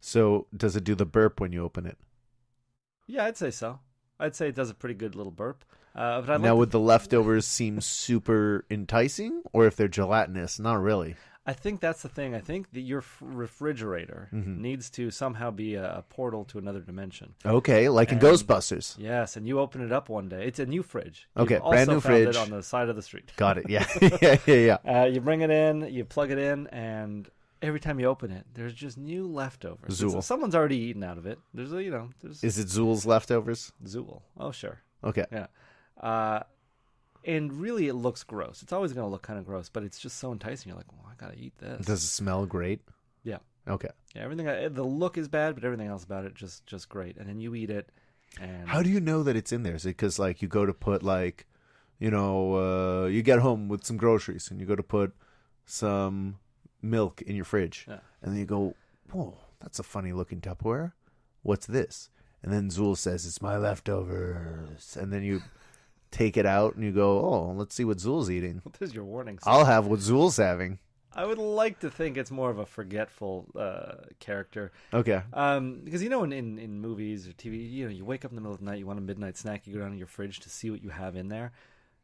So does it do the burp when you open it? Yeah, I'd say so. I'd say it does a pretty good little burp. But I Now, like would the leftovers seem super enticing, or if they're gelatinous? Not really. I think that's the thing. I think that your refrigerator needs to somehow be a portal to another dimension. Okay, like in And- Ghostbusters. Yes, and you open it up one day. It's a new fridge. Okay, You've brand also new found fridge. it on the side of the street. Got it. Yeah, yeah. You bring it in, you plug it in, and every time you open it, there's just new leftovers. Zool. Someone's already eaten out of it. There's there's Is it Zool's leftovers? Zool. Oh, sure. Okay. Yeah. And really, it looks gross. It's always going to look kind of gross, but it's just so enticing. You're like, well, I got to eat this. Does it smell great? Yeah. Okay. Yeah, everything. The look is bad, but everything else about it just great. And then you eat it, and How do you know that it's in there? Is it because like you go to put you get home with some groceries and you go to put some milk in your fridge, and then you go, whoa, that's a funny looking Tupperware. What's this? And then Zool says it's my leftovers, and then you take it out and you go, oh, let's see what Zool's eating. This is your warning. I'll have what Zool's having. I would like to think it's more of a forgetful character. Okay. Because in movies or TV, you wake up in the middle of the night, you want a midnight snack, you go down to your fridge to see what you have in there.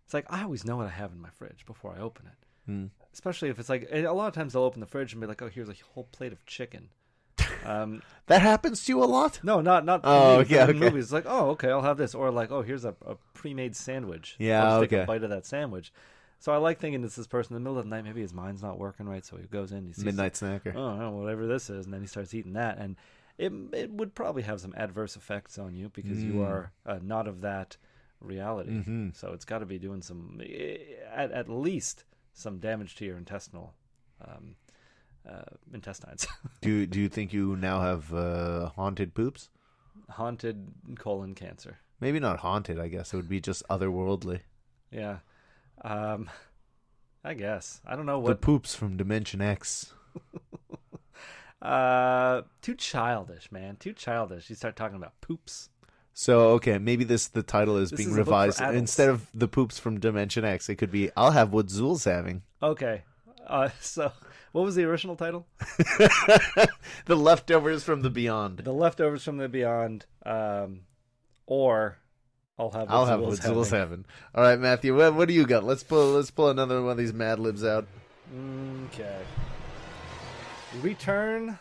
It's like, I always know what I have in my fridge before I open it. Especially if it's like, a lot of times they'll open the fridge and be like, oh, here's a whole plate of chicken. That happens to you a lot? No, not Oh, in okay. movies. It's like, oh, okay, I'll have this. Or like, oh, here's a pre-made sandwich. Yeah, I'll just take okay. a bite of that sandwich. So I like thinking it's this person in the middle of the night. Maybe his mind's not working right, so he goes in. He sees Midnight snacker. oh, whatever this is, and then he starts eating that, and it would probably have some adverse effects on you because you are not of that reality. So it's got to be doing some, at least some damage to your intestinals. Do you think you now have haunted poops? Haunted colon cancer. Maybe not haunted, I guess. It would be just otherworldly. Yeah. I guess. I don't know The what. poops from Dimension X. Too childish, man. Too childish. You start talking about poops. So, okay, maybe the title is This being is a book for revised. adults. Instead of the poops from Dimension X, it could be, I'll have what Zool's having. Okay. So what was the original title? The leftovers from the beyond. The leftovers from the beyond, or I'll have What Zool's having. All right, Matthew, what do you got? Let's pull another one of these Mad Libs out. Okay. Return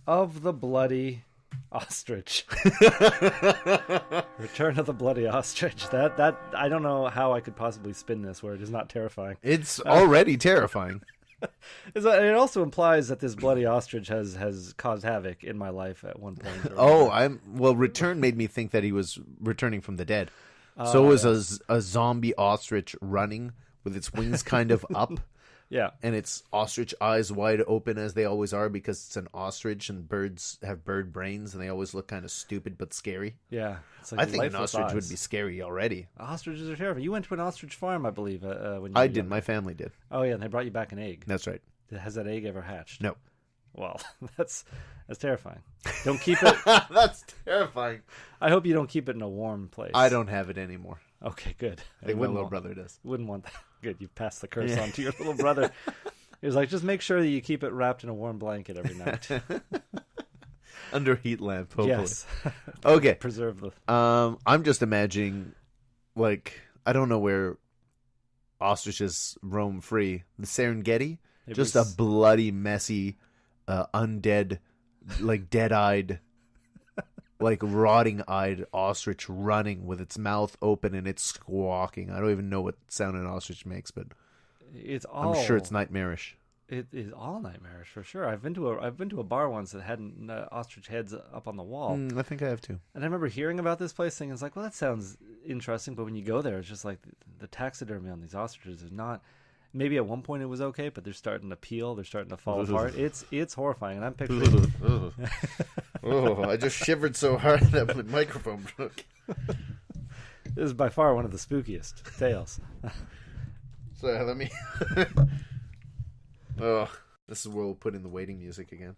of the Bloody Ostrich. Return of the Bloody Ostrich. That I don't know how I could possibly spin this where it is not terrifying. It's already terrifying. It also implies that this bloody ostrich has caused havoc in my life at one point. Return made me think that he was returning from the dead. So it was a zombie ostrich running with its wings kind of up. Yeah. And its ostrich eyes wide open as they always are because it's an ostrich and birds have bird brains and they always look kind of stupid but scary. Yeah. It's like I think an lifeless ostrich eyes. would be scary already. Ostriches are terrifying. You went to an ostrich farm, I believe. When you I were did. young. My family did. Oh, yeah, and they brought you back an egg. That's right. Has that egg ever hatched? No. Well, that's terrifying. Don't keep it. That's terrifying. I hope you don't keep it in a warm place. I don't have it anymore. Okay, good. I think my little brother does. Wouldn't want that. Good, you've passed the curse on to your little brother. He was like, just make sure that you keep it wrapped in a warm blanket every night. Under heat lamp, hopefully. Yes. Okay. Preserve the. I'm just imagining, like, I don't know where ostriches roam free. The Serengeti? Just a bloody, messy, undead, like dead-eyed, like rotting-eyed ostrich running with its mouth open and it's squawking. I don't even know what sound an ostrich makes, but I'm sure it's nightmarish. It is all nightmarish for sure. I've been to a bar once that had ostrich heads up on the wall. I think I have too. And I remember hearing about this place, thinking, it's like, well, that sounds interesting. But when you go there, it's just like the taxidermy on these ostriches is not. Maybe at one point it was okay, but they're starting to peel. They're starting to fall apart. It's horrifying, and I'm picturing. I just shivered so hard that my microphone broke. This is by far one of the spookiest tales. So let me. Oh, this is where we'll put in the waiting music again.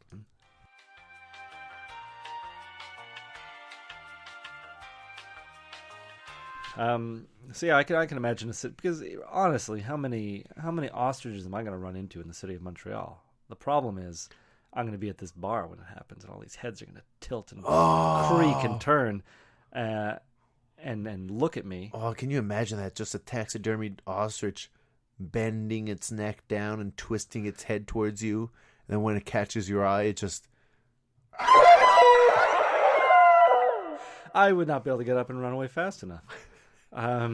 So yeah, I can imagine a city, because honestly, how many ostriches am I going to run into in the city of Montreal? The problem is, I'm going to be at this bar when it happens, and all these heads are going to tilt and creak and turn, and look at me. Oh, can you imagine that? Just a taxidermied ostrich bending its neck down and twisting its head towards you, and then when it catches your eye, it just... I would not be able to get up and run away fast enough. I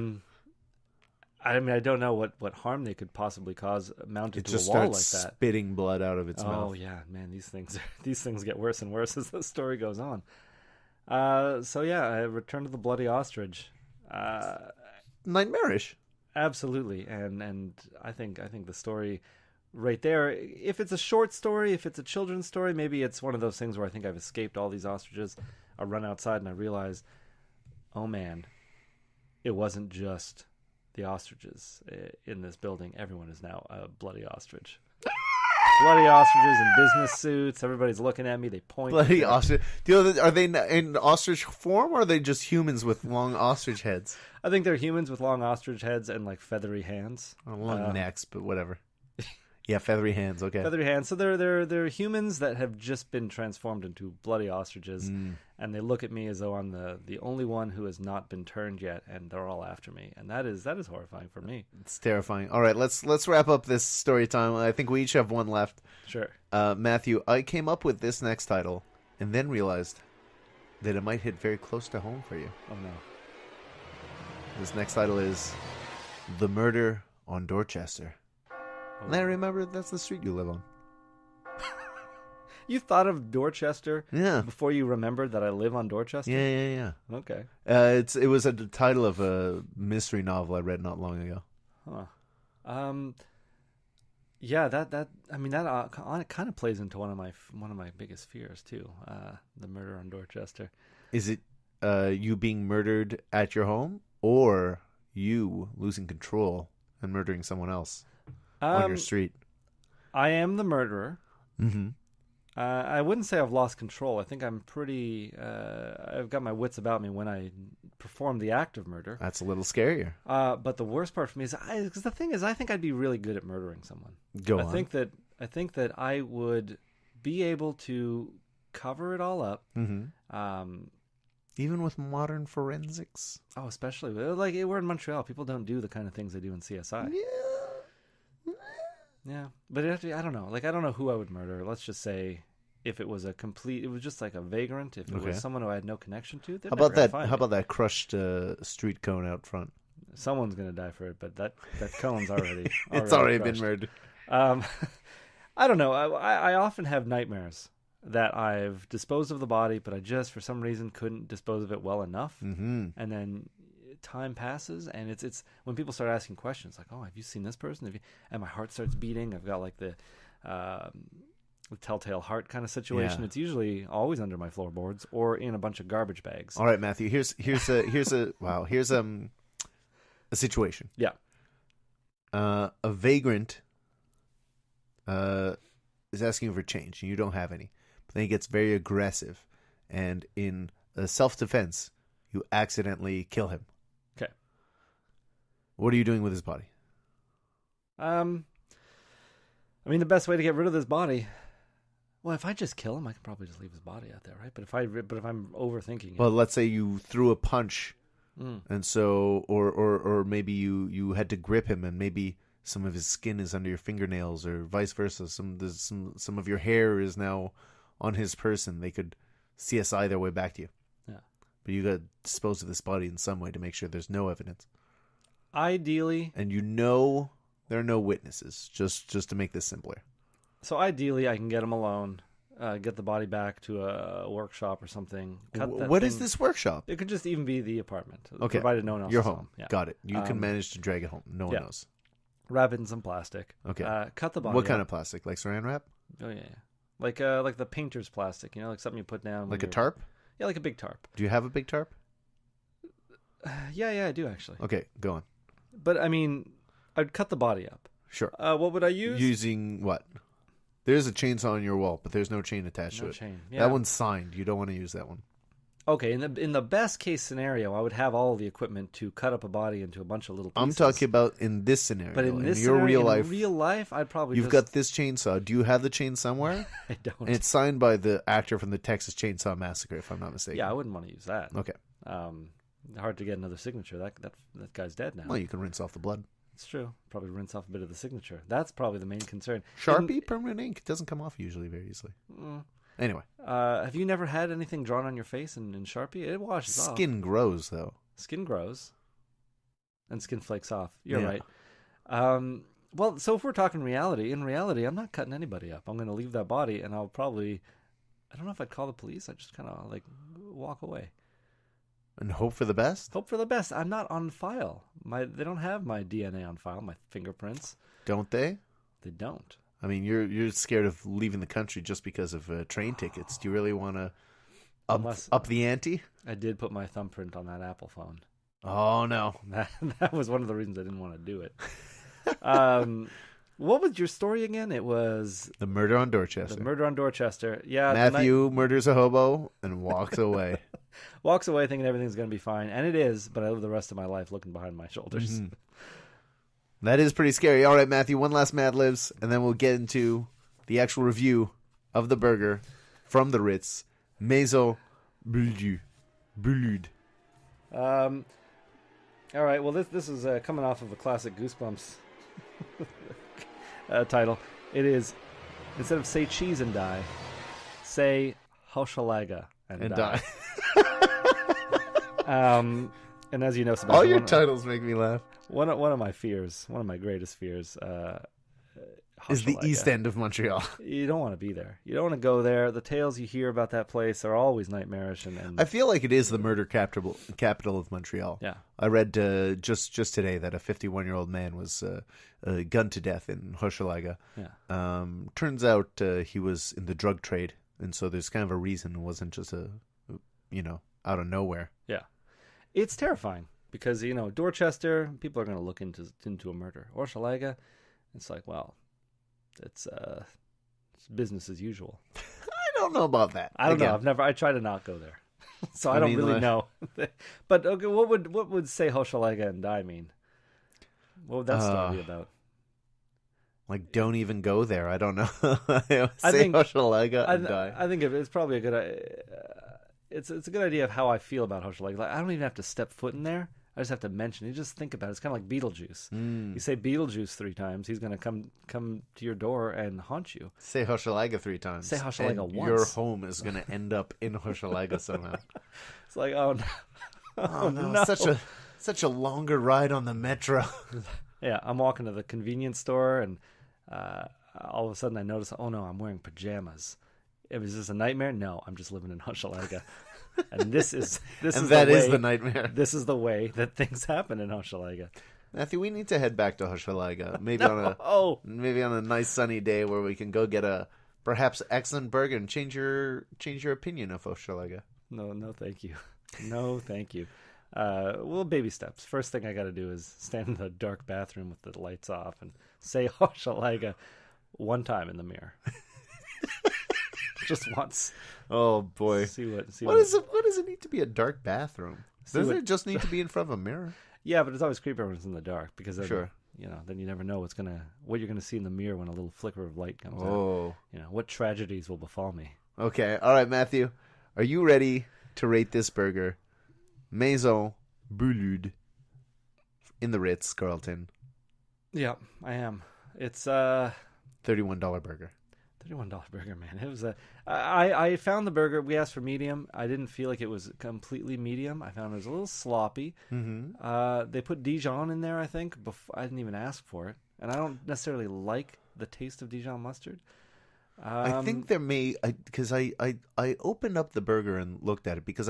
mean, I don't know what harm they could possibly cause mounted to a wall like that. It just starts spitting blood out of its mouth. Oh yeah, man, these things get worse and worse as the story goes on. So yeah, I Return to the Bloody Ostrich. Nightmarish. Absolutely, and I think the story right there. If it's a short story, if it's a children's story, maybe it's one of those things where I think I've escaped all these ostriches. I run outside and I realize, oh man, it wasn't just the ostriches in this building. Everyone is now a bloody ostrich. Bloody ostriches in business suits. Everybody's looking at me. They point. Bloody ostrich. Do you know, are they in ostrich form, or are they just humans with long ostrich heads? I think they're humans with long ostrich heads and like feathery hands. Long necks, but whatever. Yeah, feathery hands. Okay, feathery hands. So they're humans that have just been transformed into bloody ostriches, and they look at me as though I'm the only one who has not been turned yet, and they're all after me, and that is horrifying for me. It's terrifying. All right, let's wrap up this story time. I think we each have one left. Sure. Matthew, I came up with this next title, and then realized that it might hit very close to home for you. Oh no. This next title is The Murder on Dorchester. And I remember that's the street you live on. You thought of Dorchester yeah. before you remembered that I live on Dorchester? Yeah. Okay. It was the title of a mystery novel I read not long ago. Huh. Yeah, that I mean that kind of plays into one of my biggest fears too. The murder on Dorchester. Is it you being murdered at your home, or you losing control and murdering someone else on your street? I am the murderer. Mm-hmm. I wouldn't say I've lost control. I think I'm pretty... I've got my wits about me when I perform the act of murder. That's a little scarier. But the worst part for me is... Because the thing is, I think I'd be really good at murdering someone. Go on. I think that I would be able to cover it all up. Mm-hmm. Even with modern forensics? Oh, especially... Like, we're in Montreal. People don't do the kind of things they do in CSI. Yeah, but I don't know. Like, I don't know who I would murder. Let's just say if it was just like a vagrant. If it was someone who I had no connection to. How about that crushed street cone out front? Someone's gonna die for it, but that cone's already it's already crushed. been murdered. I don't know. I often have nightmares that I've disposed of the body, but I just for some reason couldn't dispose of it well enough, mm-hmm. and then time passes, and it's when people start asking questions like, oh, have you seen this person? And my heart starts beating. I've got like the telltale heart kind of situation. Yeah. It's usually always under my floorboards or in a bunch of garbage bags. All right, Matthew, here's a situation. Yeah. A vagrant is asking for change and you don't have any, but then he gets very aggressive, and in self-defense you accidentally kill him. Okay. What are you doing with his body? I mean, the best way to get rid of this body. Well, if I just kill him, I can probably just leave his body out there, right? But if I'm overthinking it. Well, let's say you threw a punch, and so, or maybe you had to grip him, and maybe some of his skin is under your fingernails, or vice versa. Some of your hair is now on his person. They could CSI their way back to you. Yeah. But you got to dispose of this body in some way to make sure there's no evidence. Ideally. And there are no witnesses, just to make this simpler. So ideally, I can get him alone, get the body back to a workshop or something. What is this workshop? It could just even be the apartment, okay, provided no one else Your is home. Yeah. Got it. You can manage to drag it home. No one knows. Wrap it in some plastic. Okay. Cut the body. What kind of plastic? Like Saran wrap? Oh yeah. Like the painter's plastic, like something you put down. Like a tarp? Yeah, like a big tarp. Do you have a big tarp? Yeah, I do actually. Okay, go on. But I mean, I'd cut the body up. Sure. What would I use? Using what? There's a chainsaw on your wall, but there's no chain attached to it. Chain. Yeah. That one's signed. You don't want to use that one. Okay, in the best case scenario, I would have all the equipment to cut up a body into a bunch of little pieces. I'm talking about in this scenario. But in this your scenario, real in life, real life, I'd probably you've got this chainsaw. Do you have the chain somewhere? I don't. And it's signed by the actor from the Texas Chainsaw Massacre, if I'm not mistaken. Yeah, I wouldn't want to use that. Okay. Hard to get another signature. That guy's dead now. Well, you can rinse off the blood. It's true. Probably rinse off a bit of the signature. That's probably the main concern. Sharpie, permanent ink. It doesn't come off usually very easily. Anyway. Have you never had anything drawn on your face in Sharpie? It washes off. Skin grows, though. Skin grows. And skin flakes off. You're right. Well, so if we're talking reality, in reality, I'm not cutting anybody up. I'm going to leave that body, and I'll probably... I don't know if I'd call the police. I just kind of, walk away. And hope for the best? Hope for the best. I'm not on file. They don't have my DNA on file, my fingerprints. Don't they? They don't. I mean, you're scared of leaving the country just because of train tickets. Do you really want to up the ante? I did put my thumbprint on that Apple phone. Oh, no. That was one of the reasons I didn't want to do it. What was your story again? It was... The murder on Dorchester. The murder on Dorchester. Yeah. Matthew murders a hobo and walks away. Walks away thinking everything's going to be fine. And it is, but I live the rest of my life looking behind my shoulders. Mm-hmm. That is pretty scary. All right, Matthew, one last Mad Libs, and then we'll get into the actual review of the burger from the Ritz. Maison Boulud. All right, well, this is coming off of a classic Goosebumps title. It is, instead of say cheese and die, say Hochelaga and die. And as you know, Sebastian, all your titles make me laugh. One of my fears, one of my greatest fears, is the East End of Montreal. You don't want to be there. You don't want to go there. The tales you hear about that place are always nightmarish. And I feel like it is the murder capital of Montreal. Yeah. I read just today that a 51-year-old man was gunned to death in Hochelaga. Yeah. Turns out he was in the drug trade, and so there's kind of a reason. It wasn't just out of nowhere. Yeah. It's terrifying because, Dorchester, people are going to look into a murder. Hochelaga, it's like, well, it's business as usual. I don't know about that. I don't know. I try to not go there. So I don't really know. But okay, what would say Hochelaga and die mean? What would that story be about? Like, don't even go there. I don't know. Hochelaga and die. I think it's probably a good it's a good idea of how I feel about Hochelaga. Like, I don't even have to step foot in there. I just have to mention. You just think about it. It's kind of like Beetlejuice. You say Beetlejuice 3 times, he's going to come to your door and haunt you. Say Hochelaga 3 times. Say Hochelaga once. Your home is going to end up in Hochelaga somehow. It's like, oh no, oh no, such a longer ride on the metro. Yeah, I'm walking to the convenience store, and all of a sudden I notice, oh no, I'm wearing pajamas. Is this a nightmare? No, I'm just living in Hochelaga. And this is the nightmare. This is the way that things happen in Hochelaga. Matthew, we need to head back to Hochelaga. Maybe on a nice sunny day where we can go get a perhaps excellent burger and change your opinion of Hochelaga. No, thank you. No, thank you. Well, baby steps. First thing I got to do is stand in the dark bathroom with the lights off and say Hochelaga one time in the mirror. Just once. Oh boy! What does it need to be a dark bathroom? Doesn't it just need to be in front of a mirror? Yeah, but it's always creepier when it's in the dark because then, sure. Then you never know what you're gonna see in the mirror when a little flicker of light comes out. What tragedies will befall me. Okay, all right, Matthew, are you ready to rate this burger, Maison Boulud, in the Ritz Carlton? Yeah, I am. It's $31 burger. $31 burger, man. It was I found the burger. We asked for medium. I didn't feel like it was completely medium. I found it was a little sloppy. Mm-hmm. They put Dijon in there, I think. I didn't even ask for it, and I don't necessarily like the taste of Dijon mustard. I think there may, because I opened up the burger and looked at it because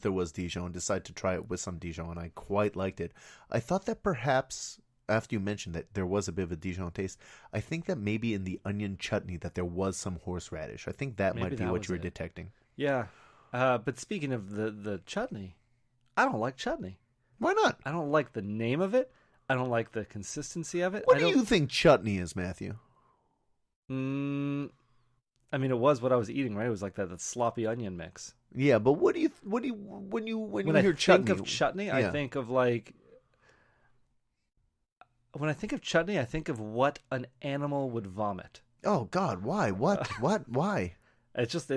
there was Dijon, decided to try it with some Dijon, and I quite liked it. I thought that perhaps, after you mentioned that there was a bit of a Dijon taste, I think that maybe in the onion chutney that there was some horseradish. I think that might be what you were detecting. Yeah. But speaking of the chutney, I don't like chutney. Why not? I don't like the name of it. I don't like the consistency of it. What do you think chutney is, Matthew? I mean, it was what I was eating, right? It was like that sloppy onion mix. Yeah, but what do you when you When I hear think chutney? of chutney, I Yeah. think of like. When I think of chutney, I think of what an animal would vomit. Oh God, why? What? Why? It's just